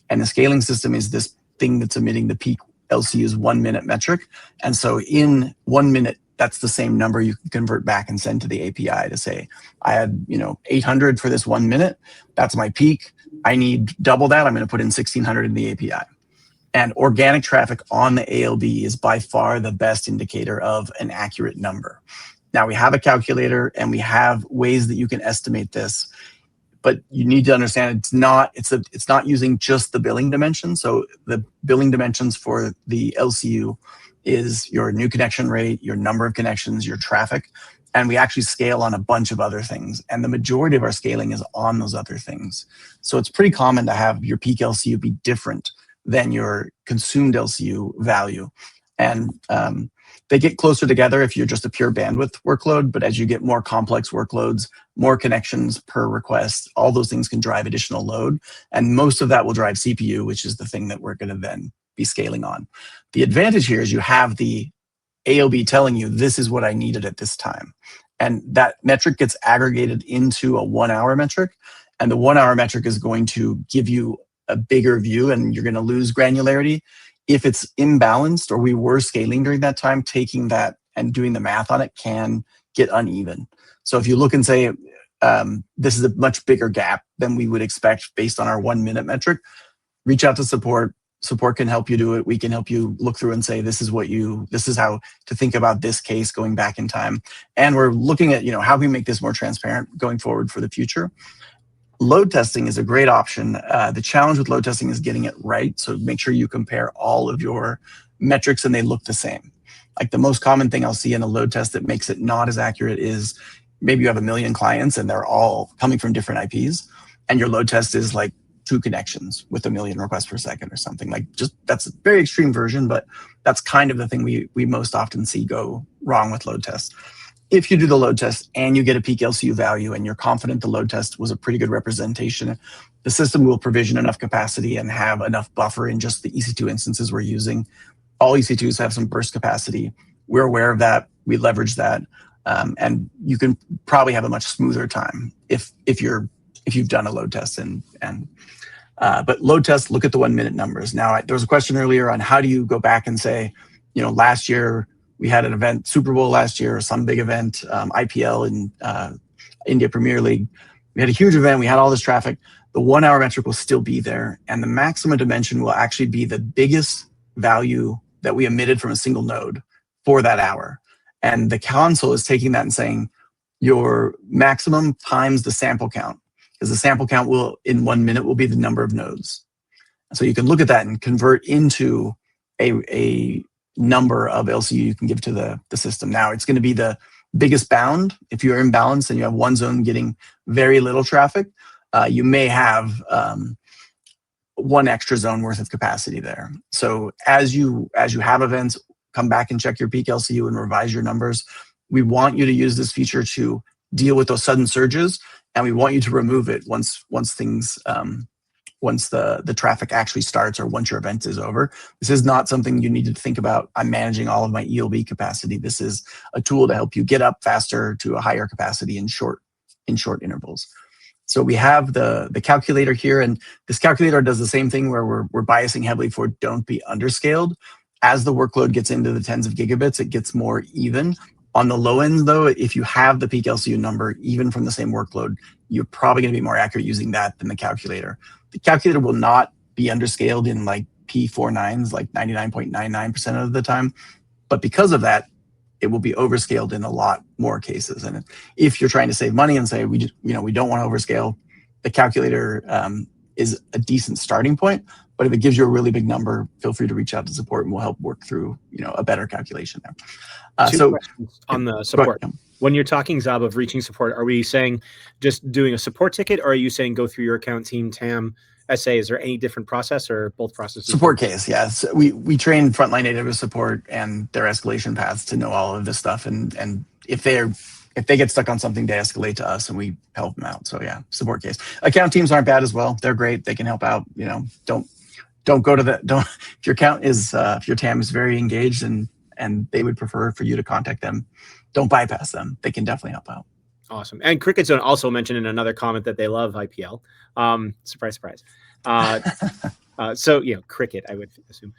S3: And the scaling system is this thing that's emitting the peak LCU's 1 minute metric. And so in 1 minute, that's the same number you can convert back and send to the API to say, I had 800 for this 1 minute. That's my peak. I need double that. I'm going to put in 1600 in the API. And organic traffic on the ALB is by far the best indicator of an accurate number. Now we have a calculator and we have ways that you can estimate this, but you need to understand it's not using just the billing dimension. So the billing dimensions for the LCU is your new connection rate, your number of connections, your traffic, and we actually scale on a bunch of other things. And the majority of our scaling is on those other things. So it's pretty common to have your peak LCU be different than your consumed LCU value. And they get closer together if you're just a pure bandwidth workload, but as you get more complex workloads, more connections per request, all those things can drive additional load. And most of that will drive CPU, which is the thing that we're going to then be scaling on. The advantage here is you have the AOB telling you, this is what I needed at this time. And that metric gets aggregated into a 1 hour metric. And the 1 hour metric is going to give you a bigger view, and you're going to lose granularity. If it's imbalanced or we were scaling during that time, taking that and doing the math on it can get uneven. So if you look and say, this is a much bigger gap than we would expect based on our 1 minute metric, reach out to support. Support can help you do it. We can help you look through and say, this is how to think about this case going back in time. And we're looking at, how can we make this more transparent going forward for the future. Load testing is a great option. The challenge with load testing is getting it right. So make sure you compare all of your metrics and they look the same. Like the most common thing I'll see in a load test that makes it not as accurate is maybe you have 1 million clients and they're all coming from different IPs, and your load test is like 2 connections with 1 million requests per second or something. Like, just that's a very extreme version, but that's kind of the thing we most often see go wrong with load tests. If you do the load test and you get a peak LCU value and you're confident the load test was a pretty good representation, the system will provision enough capacity and have enough buffer in just the EC2 instances we're using. All EC2s have some burst capacity. We're aware of that. We leverage that. And you can probably have a much smoother time if you're if you've done a load test but load test, look at the 1 minute numbers. Now, there was a question earlier on how do you go back and say, last year we had an event, Super Bowl last year, or some big event, IPL in India Premier League. We had a huge event. We had all this traffic. The 1 hour metric will still be there. And the maximum dimension will actually be the biggest value that we emitted from a single node for that hour. And the console is taking that and saying your maximum times the sample count, because the sample count will, in 1 minute, will be the number of nodes. So you can look at that and convert into a number of LCU you can give to the system. Now, it's going to be the biggest bound. If you're in balance and you have one zone getting very little traffic, you may have one extra zone worth of capacity there. So as you have events, come back and check your peak LCU and revise your numbers. We want you to use this feature to deal with those sudden surges, and we want you to remove it once the traffic actually starts or once your event is over. This is not something you need to think about. I'm managing all of my ELB capacity. This is a tool to help you get up faster to a higher capacity in short intervals. So we have the calculator here, and this calculator does the same thing where we're biasing heavily for don't be underscaled. As the workload gets into the tens of gigabits, it gets more even. On the low end, though, if you have the peak LCU number, even from the same workload, you're probably going to be more accurate using that than the calculator. The calculator will not be underscaled in like P49s, like 99.99% of the time. But because of that, it will be overscaled in a lot more cases. And if you're trying to save money and say, we don't want to overscale, the calculator is a decent starting point. But if it gives you a really big number, feel free to reach out to support and we'll help work through, a better calculation there.
S1: Two questions on the support. When you're talking, Zab, of reaching support, are we saying just doing a support ticket, or are you saying go through your account team, TAM, SA? Is there any different process or both processes?
S3: Support case, yes. We train frontline AWS support and their escalation paths to know all of this stuff. And if they get stuck on something, they escalate to us and we help them out. So yeah, support case. Account teams aren't bad as well. They're great. They can help out. Don't go to if your account is if your TAM is very engaged and they would prefer for you to contact them, don't bypass them. They can definitely help out.
S1: Awesome. And Cricket Zone also mentioned in another comment that they love IPL. Surprise, surprise. So, Cricket, I would assume.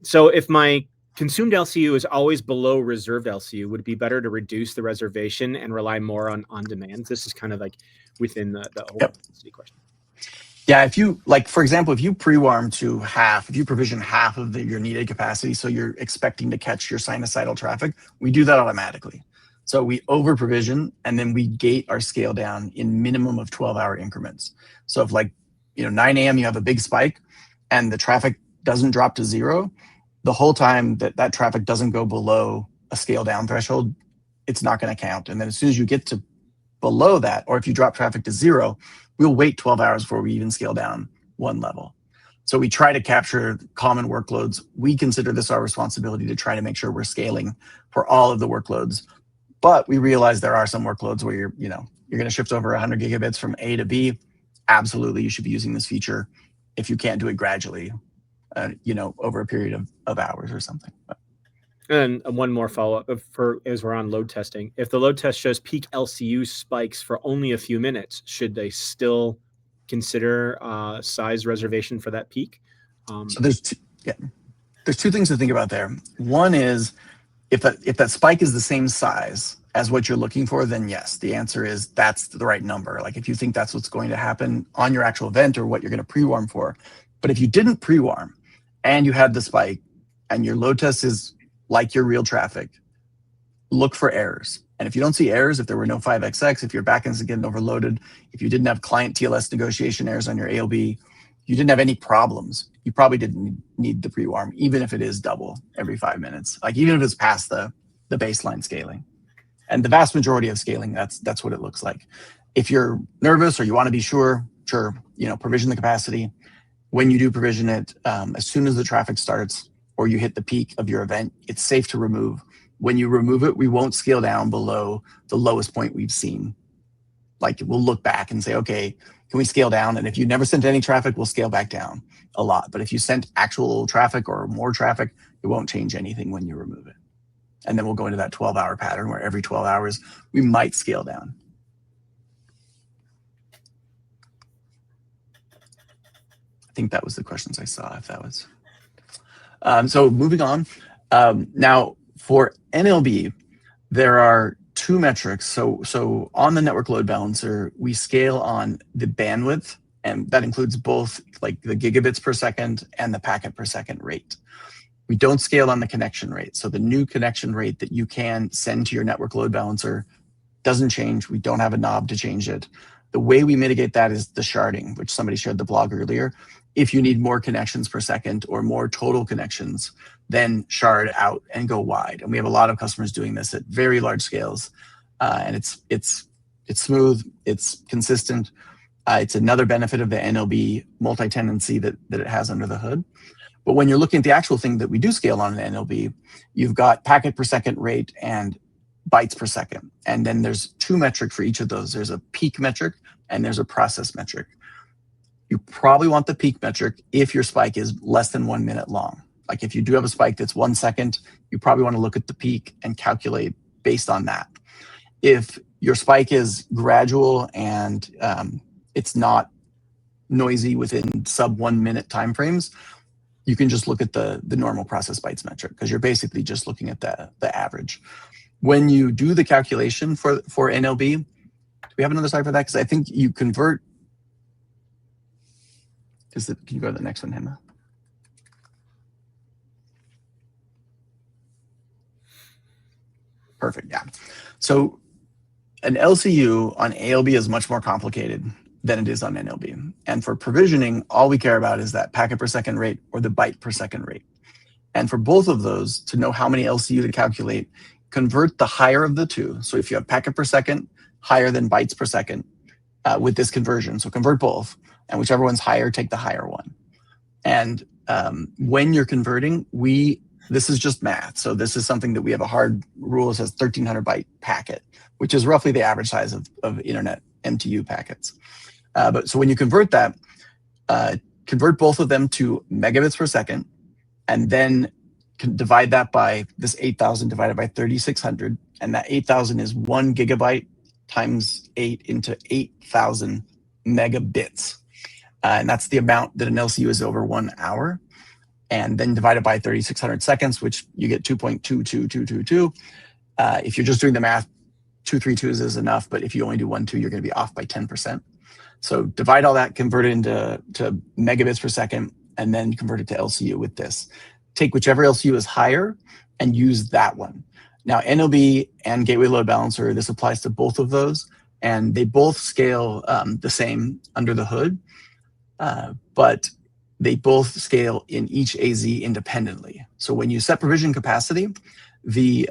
S1: So if my consumed LCU is always below reserved LCU, would it be better to reduce the reservation and rely more on demand? This is kind of like within the capacity question.
S3: Yeah, for example, if you pre-warm to half, if you provision half of your needed capacity, so you're expecting to catch your sinusoidal traffic, we do that automatically. So we over provision and then we gate our scale down in minimum of 12-hour increments. So if 9 a.m. you have a big spike and the traffic doesn't drop to zero, the whole time that traffic doesn't go below a scale down threshold, it's not going to count. And then as soon as you get to below that, or if you drop traffic to zero, we'll wait 12 hours before we even scale down one level. So we try to capture common workloads. We consider this our responsibility to try to make sure we're scaling for all of the workloads. But we realize there are some workloads where you're going to shift over 100 gigabits from A to B. Absolutely, you should be using this feature if you can't do it gradually, over a period of hours or something.
S1: And one more follow-up as we're on load testing. If the load test shows peak LCU spikes for only a few minutes, should they still consider size reservation for that peak?
S3: So there's two things to think about there. One is if that spike is the same size as what you're looking for, then yes, the answer is that's the right number. Like if you think that's what's going to happen on your actual event or what you're going to pre-warm for. But if you didn't pre-warm and you had the spike and your load test is like your real traffic, look for errors. And if you don't see errors, if there were no 5XX, if your backends are getting overloaded, if you didn't have client TLS negotiation errors on your ALB, you didn't have any problems, you probably didn't need the pre-warm, even if it is double every 5 minutes, like even if it's past the baseline scaling. And the vast majority of scaling, that's what it looks like. If you're nervous or you want to be sure, provision the capacity. When you do provision it, as soon as the traffic starts, or you hit the peak of your event, it's safe to remove. When you remove it, we won't scale down below the lowest point we've seen. Like we'll look back and say, okay, can we scale down? And if you never sent any traffic, we'll scale back down a lot. But if you sent actual traffic or more traffic, it won't change anything when you remove it. And then we'll go into that 12-hour pattern where every 12 hours, we might scale down. I think that was the questions I saw, if that was. So moving on. Now, for NLB, there are two metrics. So on the network load balancer, we scale on the bandwidth, and that includes both like the gigabits per second and the packet per second rate. We don't scale on the connection rate. So the new connection rate that you can send to your network load balancer doesn't change. We don't have a knob to change it. The way we mitigate that is the sharding, which somebody shared the blog earlier. If you need more connections per second or more total connections, then shard out and go wide. And we have a lot of customers doing this at very large scales. And it's smooth, it's consistent. It's another benefit of the NLB multi-tenancy that it has under the hood. But when you're looking at the actual thing that we do scale on an NLB, you've got packet per second rate and bytes per second. And then there's two metrics for each of those. There's a peak metric and there's a process metric. You probably want the peak metric if your spike is less than 1 minute long. Like if you do have a spike that's 1 second, you probably want to look at the peak and calculate based on that. If your spike is gradual and it's not noisy within sub 1 minute timeframes, you can just look at the normal process bytes metric because you're basically just looking at the average. When you do the calculation for NLB, do we have another slide for that? Because I think you convert. Can you go to the next one, Hema? Perfect, yeah. So an LCU on ALB is much more complicated than it is on NLB. And for provisioning, all we care about is that packet per second rate or the byte per second rate. And for both of those, to know how many LCU to calculate, convert the higher of the two. So if you have packet per second higher than bytes per second with this conversion, so convert both, and whichever one's higher, take the higher one. And when you're converting, this is just math. So this is something that we have a hard rule that says 1300 byte packet, which is roughly the average size of internet MTU packets. But so when you convert that, convert both of them to megabits per second, and then divide that by this 8,000 divided by 3,600. And that 8,000 is 1 gigabyte times 8 into 8,000 megabits. And that's the amount that an LCU is over 1 hour. And then divided by 3,600 seconds, which you get 2.22222. If you're just doing the math, 2 3 2s is enough, but if you only do 1 2, you're going to be off by 10%. So divide all that, convert it into megabits per second, and then convert it to LCU with this. Take whichever LCU is higher and use that one. Now, NLB and Gateway Load Balancer, this applies to both of those, and they both scale the same under the hood, but they both scale in each AZ independently. So when you set provision capacity, we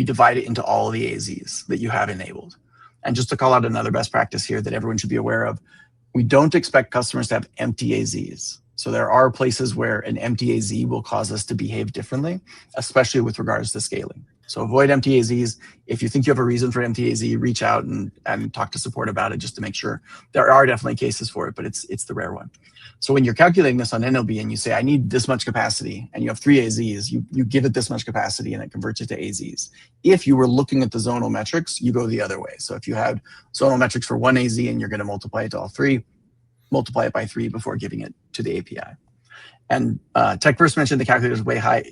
S3: divide it into all of the AZs that you have enabled. And just to call out another best practice here that everyone should be aware of, we don't expect customers to have empty AZs. So there are places where an empty AZ will cause us to behave differently, especially with regards to scaling. So avoid empty AZs. If you think you have a reason for empty AZ, reach out and talk to support about it just to make sure. There are definitely cases for it, but it's the rare one. So when you're calculating this on NLB and you say, I need this much capacity, and you have 3 AZs, you give it this much capacity and it converts it to AZs. If you were looking at the zonal metrics, you go the other way. So if you had zonal metrics for 1 AZ and you're going to multiply it to all 3, multiply it by 3 before giving it to the API. And TechFirst mentioned the calculator is way high.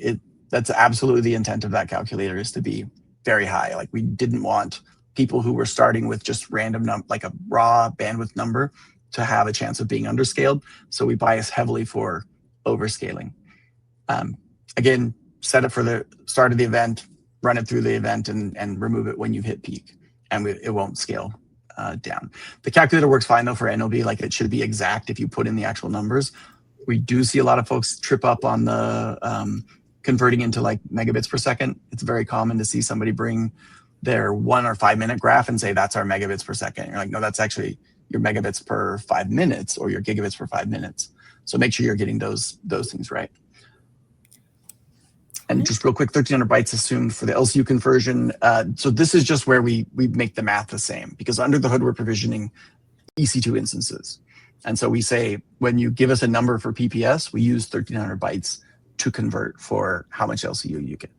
S3: That's absolutely the intent of that calculator, is to be very high. Like, we didn't want people who were starting with just random, like a raw bandwidth number, to have a chance of being underscaled. So we bias heavily for overscaling. Again, set it for the start of the event, run it through the event, and remove it when you've hit peak, and it won't scale down. The calculator works fine though for NLB. Like, it should be exact if you put in the actual numbers. We do see a lot of folks trip up on the converting into like megabits per second. It's very common to see somebody bring their 1 or 5 minute graph and say that's our megabits per second. You're like, no, that's actually your megabits per 5 minutes or your gigabits per 5 minutes. So make sure you're getting those things right. And just real quick, 1300 bytes assumed for the LCU conversion. So this is just where we make the math the same, because under the hood we're provisioning EC2 instances. And so we say, when you give us a number for PPS, we use 1300 bytes to convert for how much LCU you get.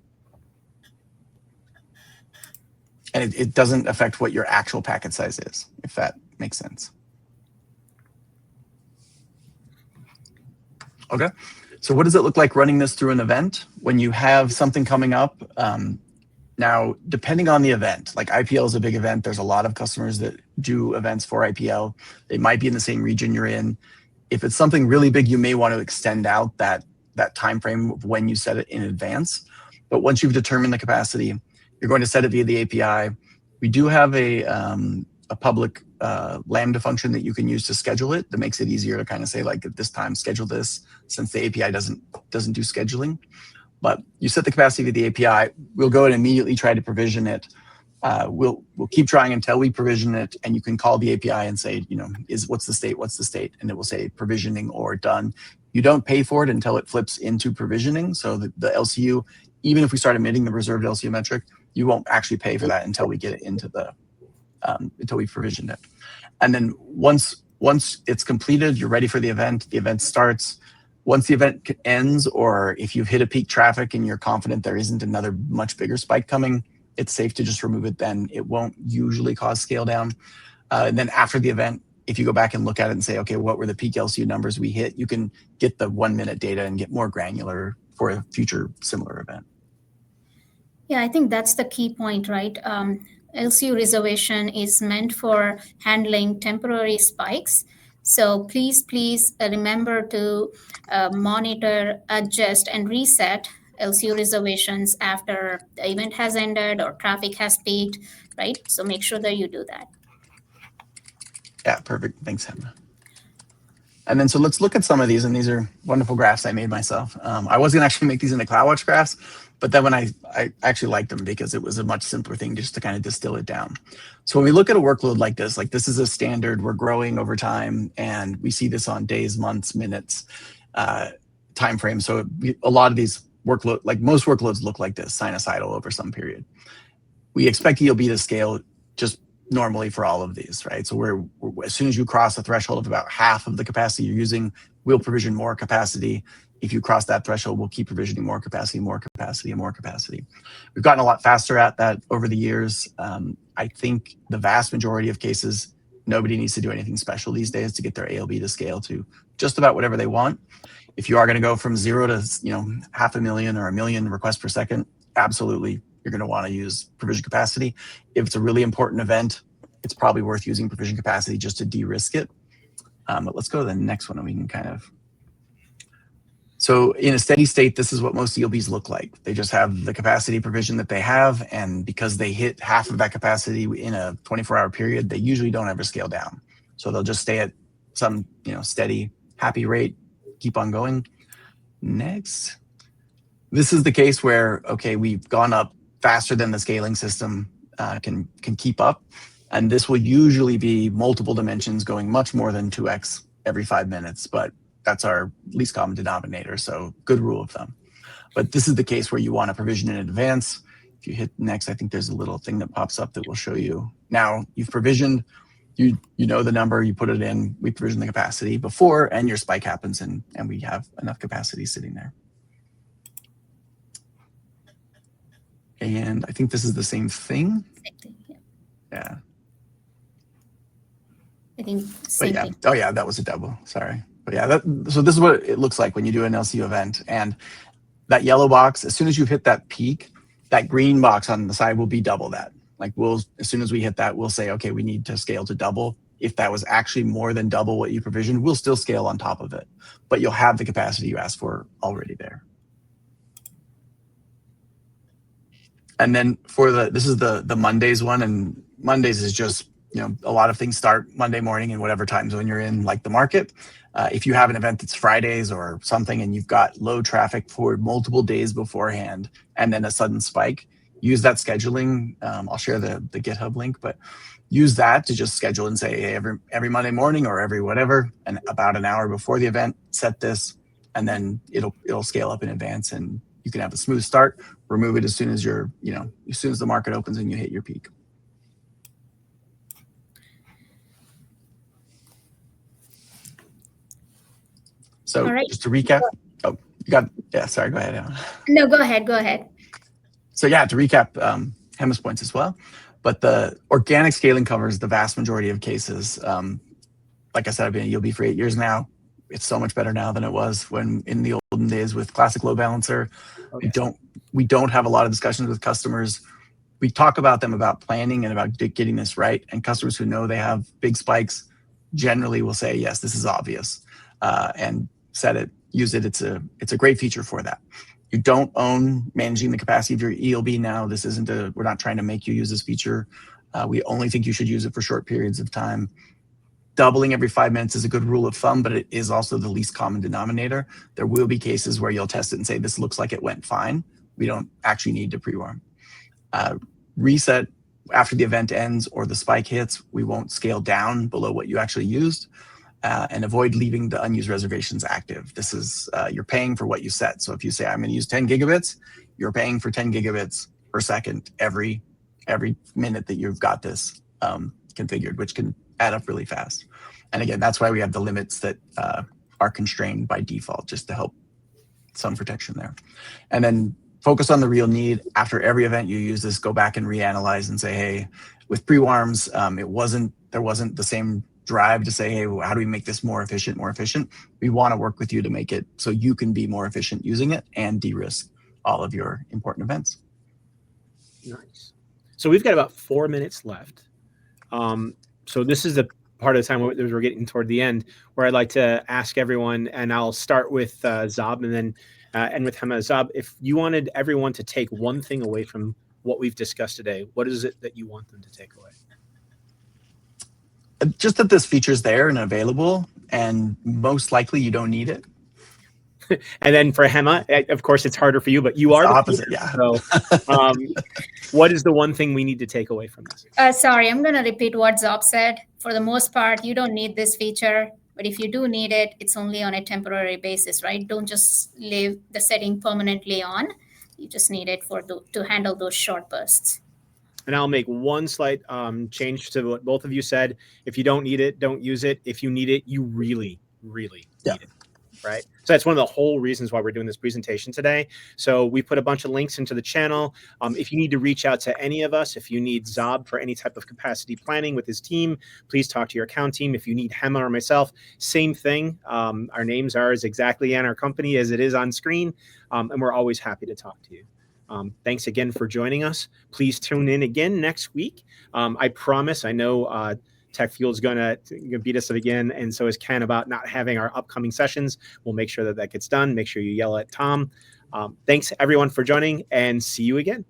S3: And it doesn't affect what your actual packet size is, if that makes sense. Okay. So what does it look like running this through an event when you have something coming up? Now, depending on the event, like IPL is a big event. There's a lot of customers that do events for IPL. They might be in the same region you're in. If it's something really big, you may want to extend out that time frame of when you set it in advance. But once you've determined the capacity, you're going to set it via the API. We do have a public Lambda function that you can use to schedule it that makes it easier to kind of say, like, at this time, schedule this, since the API doesn't do scheduling. But you set the capacity via the API. We'll go and immediately try to provision it. We'll keep trying until we provision it, and you can call the API and say, what's the state, and it will say provisioning or done. You don't pay for it until it flips into provisioning. So the LCU, even if we start emitting the reserved LCU metric, you won't actually pay for that until we get it into the until we provisioned it. And then once it's completed, you're ready for the event starts. Once the event ends, or if you've hit a peak traffic and you're confident there isn't another much bigger spike coming, it's safe to just remove it then. It won't usually cause scale down. And then after the event, if you go back and look at it and say, okay, what were the peak LCU numbers we hit, you can get the 1 minute data and get more granular for a future similar event.
S2: Yeah, I think that's the key point, right? LCU reservation is meant for handling temporary spikes. So please remember to monitor, adjust, and reset LCU reservations after the event has ended or traffic has peaked, right? So make sure that you do that.
S3: Yeah, perfect. Thanks, Emma. And then so let's look at some of these, and these are wonderful graphs I made myself. I was gonna actually make these into CloudWatch graphs, but then when I actually liked them because it was a much simpler thing just to kind of distill it down. So when we look at a workload like this is a standard, we're growing over time, and we see this on days, months, minutes, time frame. So a lot of these workload, like most workloads look like this, sinusoidal over some period. We expect ELB to scale just normally for all of these, right? So we're as soon as you cross a threshold of about half of the capacity you're using, we'll provision more capacity. If you cross that threshold, we'll keep provisioning more capacity, more capacity, and more capacity. We've gotten a lot faster at that over the years. I think the vast majority of cases, nobody needs to do anything special these days to get their ALB to scale to just about whatever they want. If you are going to go from 0 to 500,000 or 1 million requests per second, absolutely, you're going to want to use provision capacity. If it's a really important event, it's probably worth using provision capacity just to de-risk it. But let's go to the next one, and we can kind of. So in a steady state, this is what most ELBs look like. They just have the capacity provision that they have, and because they hit half of that capacity in a 24-hour period, they usually don't ever scale down. So they'll just stay at some steady, happy rate, keep on going. Next. This is the case where, okay, we've gone up faster than the scaling system can keep up. And this will usually be multiple dimensions going much more than 2x every 5 minutes, but that's our least common denominator, so good rule of thumb. But this is the case where you want to provision in advance. If you hit next, I think there's a little thing that pops up that will show you. Now you've provisioned, you know the number, you put it in, we provision the capacity before, and your spike happens, and we have enough capacity sitting there. And I think this is the same thing.
S2: Same thing, yeah.
S3: Yeah.
S2: I think same thing.
S3: Oh yeah, that was a double, sorry. But yeah, so this is what it looks like when you do an LCU event. And that yellow box, as soon as you've hit that peak, that green box on the side will be double that. Like as soon as we hit that, we'll say, okay, we need to scale to double. If that was actually more than double what you provisioned, we'll still scale on top of it. But you'll have the capacity you asked for already there. And then this is the Mondays one, and Mondays is just, a lot of things start Monday morning in whatever time zone you're in, like the market. If you have an event that's Fridays or something and you've got low traffic for multiple days beforehand and then a sudden spike, use that scheduling. I'll share the GitHub link, but use that to just schedule and say, hey, every Monday morning or every whatever, and about an hour before the event, set this, and then it'll scale up in advance, and you can have a smooth start. Remove it as soon as as soon as the market opens and you hit your peak. So just to recap, sorry, go ahead.
S2: No, go ahead.
S3: So yeah, to recap Hema's points as well, but the organic scaling covers the vast majority of cases. Like I said, I've been at ELB for 8 years now. It's so much better now than it was when in the olden days with classic load balancer.
S1: Oh,
S3: We
S1: yes.
S3: don't have a lot of discussions with customers. We talk about them about planning and about getting this right. And customers who know they have big spikes generally will say, yes, this is obvious, and set it, use it. It's a great feature for that. You don't own managing the capacity of your ELB now. This isn't we're not trying to make you use this feature. We only think you should use it for short periods of time. Doubling every 5 minutes is a good rule of thumb, but it is also the least common denominator. There will be cases where you'll test it and say, this looks like it went fine. We don't actually need to pre-warm. Reset after the event ends or the spike hits. We won't scale down below what you actually used, and avoid leaving the unused reservations active. This is, you're paying for what you set. So if you say, I'm going to use 10 gigabits, you're paying for 10 gigabits per second every minute that you've got this configured, which can add up really fast. And again, that's why we have the limits that are constrained by default, just to help some protection there. And then focus on the real need. After every event you use this, go back and reanalyze and say, hey, with pre-warms, there wasn't the same drive to say, hey, how do we make this more efficient? We want to work with you to make it so you can be more efficient using it and de-risk all of your important events.
S1: Nice. So we've got about 4 minutes left. So this is the part of the time where we're getting toward the end, where I'd like to ask everyone, and I'll start with Zab and then end with Hema. Zab, if you wanted everyone to take one thing away from what we've discussed today, what is it that you want them to take away?
S3: Just that this feature's there and available, and most likely you don't need it.
S1: And then for Hema, of course, it's harder for you, but you are
S3: the
S1: the
S3: opposite.
S1: teacher,
S3: Yeah.
S1: So, what is the one thing we need to take away from this?
S2: Sorry, I'm going to repeat what Zab said. For the most part, you don't need this feature, but if you do need it, it's only on a temporary basis, right? Don't just leave the setting permanently on. You just need it to handle those short bursts.
S1: And I'll make one slight change to what both of you said. If you don't need it, don't use it. If you need it, you really, really need it. Right. So that's one of the whole reasons why we're doing this presentation today. So we put a bunch of links into the channel. If you need to reach out to any of us, if you need Zab for any type of capacity planning with his team, please talk to your account team. If you need Hema or myself, same thing. Our names are as exactly in our company as it is on screen. And we're always happy to talk to you. Thanks again for joining us. Please tune in again next week. I promise, I know TechFuel is going to beat us up again, and so is Ken about not having our upcoming sessions. We'll make sure that gets done. Make sure you yell at Tom. Thanks, everyone, for joining, and see you again.